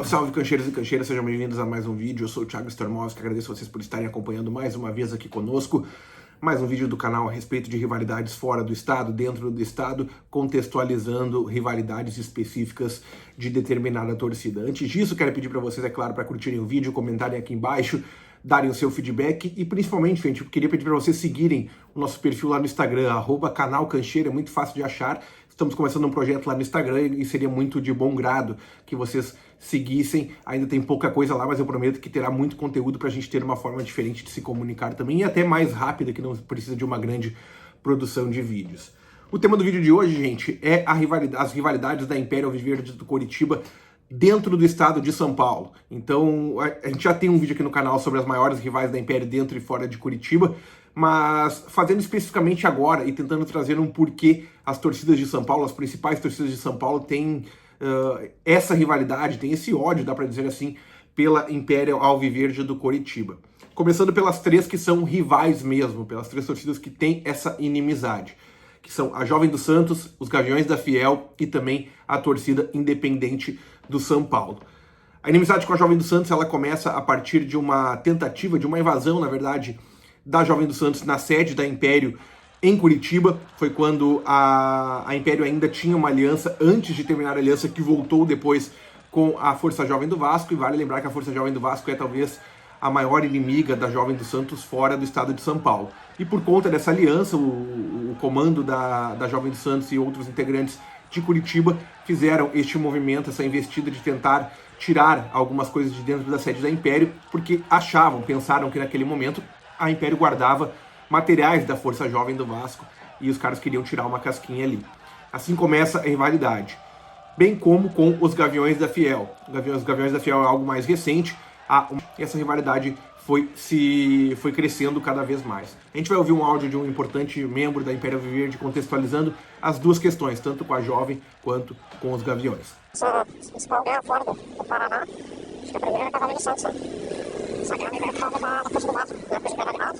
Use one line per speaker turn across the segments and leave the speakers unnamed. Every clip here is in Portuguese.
Salve, salve, cancheiros e cancheiras, sejam bem-vindos a mais um vídeo. Eu sou o Thiago Stormovski, agradeço vocês por estarem acompanhando mais uma vez aqui conosco. Mais um vídeo do canal a respeito de rivalidades fora do estado, dentro do estado, contextualizando rivalidades específicas de determinada torcida. Antes disso, quero pedir para vocês, é claro, para curtirem o vídeo, comentarem aqui embaixo, darem o seu feedback e principalmente, gente, eu queria pedir para vocês seguirem o nosso perfil lá no Instagram, @canalcancheira, é muito fácil de achar. Estamos começando um projeto lá no Instagram e seria muito de bom grado que vocês seguissem. Ainda tem pouca coisa lá, mas eu prometo que terá muito conteúdo para a gente ter uma forma diferente de se comunicar também e até mais rápida, que não precisa de uma grande produção de vídeos. O tema do vídeo de hoje, gente, é as rivalidades da Império Alviverde do Coritiba dentro do estado de São Paulo. Então, a gente já tem um vídeo aqui no canal sobre as maiores rivais da Império dentro e fora de Curitiba, mas fazendo especificamente agora e tentando trazer um porquê as torcidas de São Paulo, as principais torcidas de São Paulo têm essa rivalidade, tem esse ódio, dá para dizer assim, pela Império Alviverde do Coritiba. Começando pelas três que são rivais mesmo, pelas três torcidas que têm essa inimizade, que são a Jovem dos Santos, os Gaviões da Fiel e também a torcida independente do São Paulo. A inimizade com a Jovem dos Santos, ela começa a partir de uma tentativa, de uma invasão, na verdade, da Jovem dos Santos na sede da Império em Curitiba. Foi quando a Império ainda tinha uma aliança, antes de terminar a aliança, que voltou depois com a Força Jovem do Vasco, e vale lembrar que a Força Jovem do Vasco é talvez a maior inimiga da Jovem dos Santos fora do estado de São Paulo. E por conta dessa aliança, o comando da Jovem dos Santos e outros integrantes de Curitiba fizeram este movimento, essa investida de tentar tirar algumas coisas de dentro da sede da Império, porque pensaram que naquele momento a Império guardava materiais da Força Jovem do Vasco e os caras queriam tirar uma casquinha ali. Assim começa a rivalidade, bem como com os Gaviões da Fiel. Os Gaviões da Fiel é algo mais recente, essa rivalidade foi crescendo cada vez mais. A gente vai ouvir um áudio de um importante membro da Império Alviverde contextualizando as duas questões, tanto com a Jovem quanto com os Gaviões.
Essa principal guerra fora do Paraná, acho que a primeira é a Jovem dos Santos, né? Essa guerra veio por causa da Força do Vasco, na época de Império Aliado,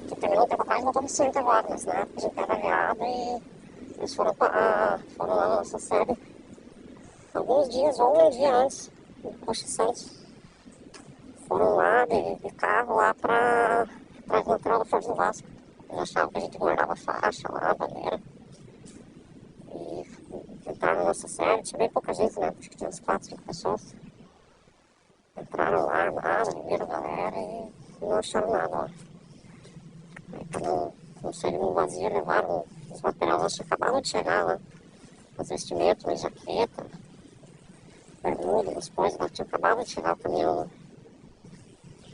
que terminou um tempo atrás e voltou a ser intervalo, mas na época de Império Aliado, e eles foram lá na nossa sede alguns dias ou um dia antes do Poxa Santos. Foram lá de carro lá pra encontrar a Força do Vasco. Eles achavam que a gente guardava faixa lá, bandeira. E entraram na nossa sede, tinha bem pouca gente, né? Acho que tinha uns 4, 5 pessoas. Entraram lá, armaram, viram a galera e não acharam nada lá. Aí cada um saiu num vazio, levaram os materiais, acho que acabaram de chegar lá. Os vestimentos, uma jaqueta, bermuda, as coisas lá, tinha acabado de chegar o caminhão.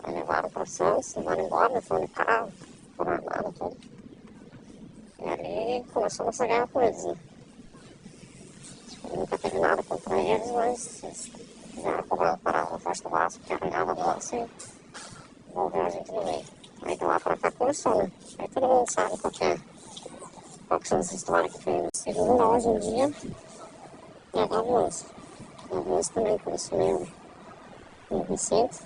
Aí levaram para Santos, levaram embora, foram de carro, foram armados, tudo. E ali começou a nossa guerra com eles, né? Nunca teve nada contra eles, mas eles quiseram parar a Força do Vasco, que arranhava a nossa e envolveu a gente no meio. Aí de lá pra cá começou, né? Aí todo mundo sabe qual que são as histórias que tem. Segunda, hoje em dia, e a Gaviões. A Gaviões também começou meio recente.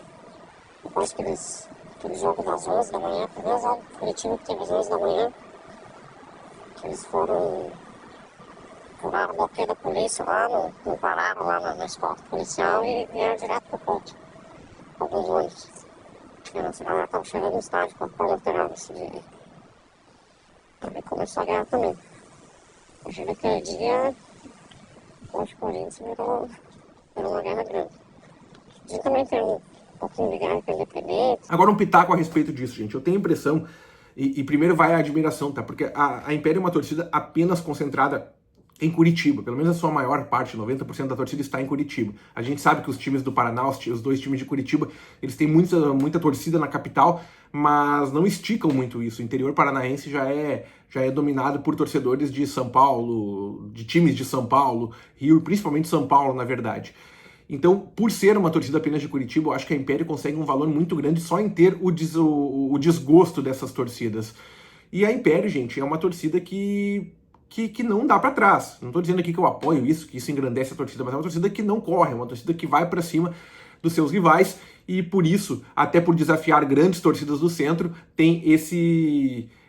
Depois que aquele jogo das 11 da manhã, primeiro jogo coletivo que teve às 11 da manhã, que eles furaram o bloqueio da polícia lá, não pararam lá na escola policial e vieram direto pro ponto, alguns ônibus. E a nossa galera estava chegando no estádio com a lateral desse dia aí. Aí começou a guerra também. Hoje naquele dia, hoje o Corinthians virou uma guerra grande. A gente também tem um pouquinho de guerra com independente.
Agora um pitaco a respeito disso, gente. Eu tenho a impressão, e primeiro vai a admiração, tá? Porque a Império é uma torcida apenas concentrada em Curitiba, pelo menos a sua maior parte, 90% da torcida está em Curitiba. A gente sabe que os times do Paraná, os dois times de Curitiba, eles têm muita torcida na capital, mas não esticam muito isso. O interior paranaense já é dominado por torcedores de São Paulo, de times de São Paulo, Rio, principalmente São Paulo, na verdade. Então, por ser uma torcida apenas de Curitiba, eu acho que a Império consegue um valor muito grande só em ter o desgosto dessas torcidas. E a Império, gente, é uma torcida que não dá para trás. Não estou dizendo aqui que eu apoio isso, que isso engrandece a torcida, mas é uma torcida que não corre, é uma torcida que vai para cima dos seus rivais e por isso, até por desafiar grandes torcidas do centro, tem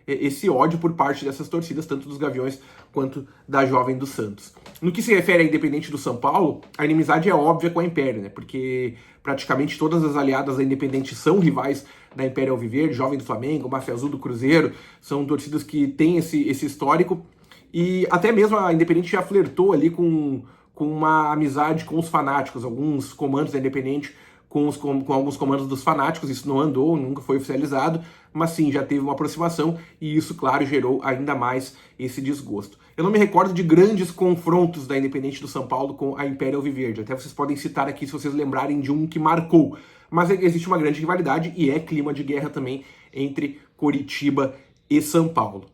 esse ódio por parte dessas torcidas, tanto dos Gaviões quanto da Jovem do Santos. No que se refere a Independente do São Paulo, a inimizade é óbvia com a Império, né? Porque praticamente todas as aliadas da Independente são rivais da Império Alviverde, Jovem do Flamengo, Máfia Azul do Cruzeiro, são torcidas que têm esse histórico, e até mesmo a Independente já flertou ali com uma amizade com os fanáticos, alguns comandos da Independente com alguns comandos dos fanáticos, isso não andou, nunca foi oficializado, mas sim, já teve uma aproximação e isso, claro, gerou ainda mais esse desgosto. Eu não me recordo de grandes confrontos da Independente do São Paulo com a Império Alviverde, até vocês podem citar aqui se vocês lembrarem de um que marcou, mas existe uma grande rivalidade e é clima de guerra também entre Coritiba e São Paulo.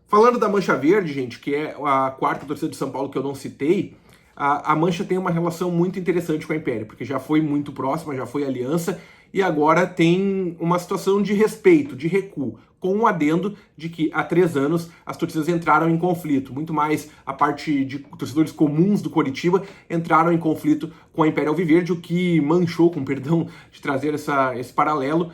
Falando da Mancha Verde, gente, que é a quarta torcida de São Paulo que eu não citei, a Mancha tem uma relação muito interessante com a Império, porque já foi muito próxima, já foi aliança, e agora tem uma situação de respeito, de recuo, com um adendo de que há 3 anos as torcidas entraram em conflito, muito mais a parte de torcedores comuns do Coritiba entraram em conflito com a Império Alviverde, o que manchou, com perdão de trazer esse paralelo,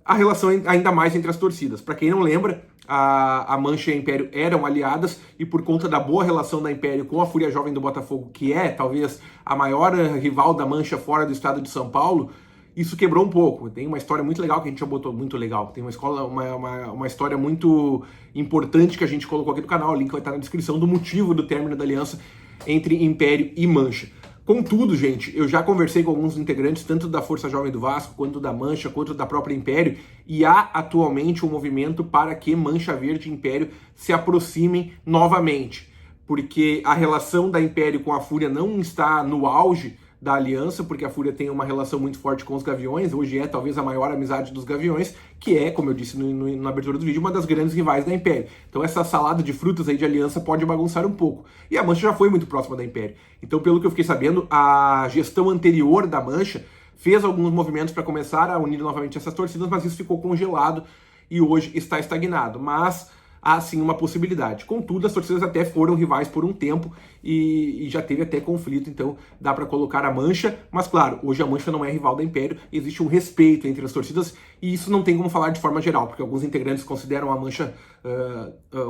a relação ainda mais entre as torcidas. Para quem não lembra, a Mancha e a Império eram aliadas e por conta da boa relação da Império com a Fúria Jovem do Botafogo, que é talvez a maior rival da Mancha fora do estado de São Paulo, isso quebrou um pouco. Tem uma história muito legal que a gente já botou, muito legal. Tem uma história muito importante que a gente colocou aqui no canal, o link vai estar na descrição, do motivo do término da aliança entre Império e Mancha. Contudo, gente, eu já conversei com alguns integrantes, tanto da Força Jovem do Vasco, quanto da Mancha, quanto da própria Império, e há atualmente um movimento para que Mancha Verde e Império se aproximem novamente, porque a relação da Império com a Fúria não está no auge da aliança, porque a Fúria tem uma relação muito forte com os Gaviões, hoje é talvez a maior amizade dos Gaviões, que é, como eu disse na abertura do vídeo, uma das grandes rivais da Império. Então essa salada de frutas aí de aliança pode bagunçar um pouco. E a Mancha já foi muito próxima da Império. Então, pelo que eu fiquei sabendo, a gestão anterior da Mancha fez alguns movimentos para começar a unir novamente essas torcidas, mas isso ficou congelado e hoje está estagnado. Mas há sim uma possibilidade. Contudo, as torcidas até foram rivais por um tempo e já teve até conflito, então dá para colocar a Mancha, mas claro, hoje a Mancha não é rival da Império, existe um respeito entre as torcidas e isso não tem como falar de forma geral, porque alguns integrantes consideram a Mancha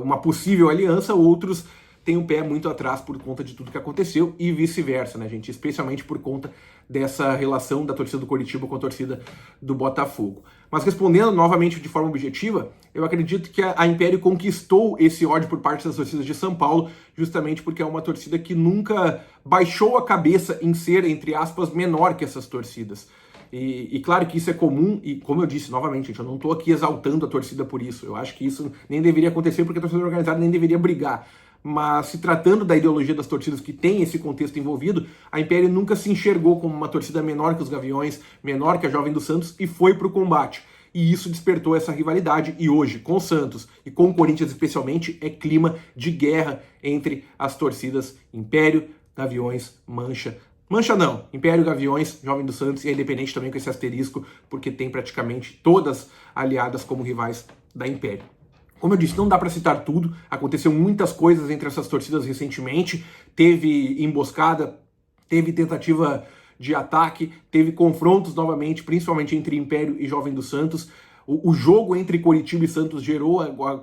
uma possível aliança, outros têm o pé muito atrás por conta de tudo que aconteceu e vice-versa, né, gente? Especialmente por conta dessa relação da torcida do Coritiba com a torcida do Botafogo. Mas respondendo novamente de forma objetiva, eu acredito que a Império conquistou esse ódio por parte das torcidas de São Paulo, justamente porque é uma torcida que nunca baixou a cabeça em ser, entre aspas, menor que essas torcidas. E claro que isso é comum, e como eu disse novamente, gente, eu não estou aqui exaltando a torcida por isso. Eu acho que isso nem deveria acontecer, porque a torcida organizada nem deveria brigar. Mas se tratando da ideologia das torcidas que tem esse contexto envolvido, a Império nunca se enxergou como uma torcida menor que os Gaviões, menor que a Jovem do Santos e foi para o combate. E isso despertou essa rivalidade e hoje, com o Santos e com o Corinthians especialmente, é clima de guerra entre as torcidas Império, Gaviões, Mancha. Mancha não, Império, Gaviões, Jovem do Santos e a Independente também com esse asterisco, porque tem praticamente todas aliadas como rivais da Império. Como eu disse, não dá para citar tudo, aconteceu muitas coisas entre essas torcidas recentemente, teve emboscada, teve tentativa de ataque, teve confrontos novamente, principalmente entre Império e Jovem do Santos. O jogo entre Coritiba e Santos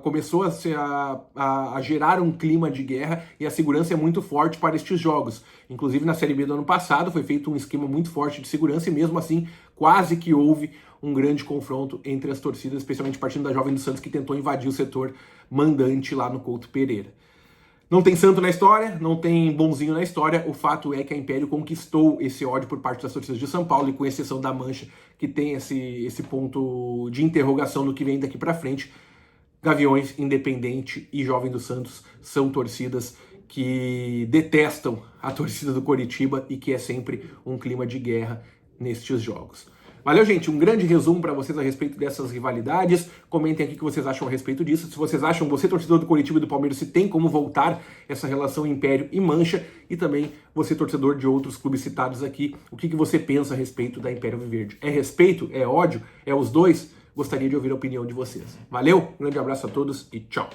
começou a gerar um clima de guerra e a segurança é muito forte para estes jogos. Inclusive na Série B do ano passado foi feito um esquema muito forte de segurança e mesmo assim quase que houve um grande confronto entre as torcidas, especialmente partindo da Jovem do Santos que tentou invadir o setor mandante lá no Couto Pereira. Não tem santo na história, não tem bonzinho na história, o fato é que a Império conquistou esse ódio por parte das torcidas de São Paulo, e com exceção da Mancha, que tem esse ponto de interrogação no que vem daqui para frente, Gaviões, Independente e Jovem do Santos são torcidas que detestam a torcida do Coritiba e que é sempre um clima de guerra nestes jogos. Valeu, gente. Um grande resumo para vocês a respeito dessas rivalidades. Comentem aqui o que vocês acham a respeito disso. Se vocês acham, você torcedor do Coritiba e do Palmeiras, se tem como voltar essa relação Império e Mancha. E também você torcedor de outros clubes citados aqui, o que você pensa a respeito da Império Alviverde? É respeito? É ódio? É os dois? Gostaria de ouvir a opinião de vocês. Valeu, um grande abraço a todos e tchau!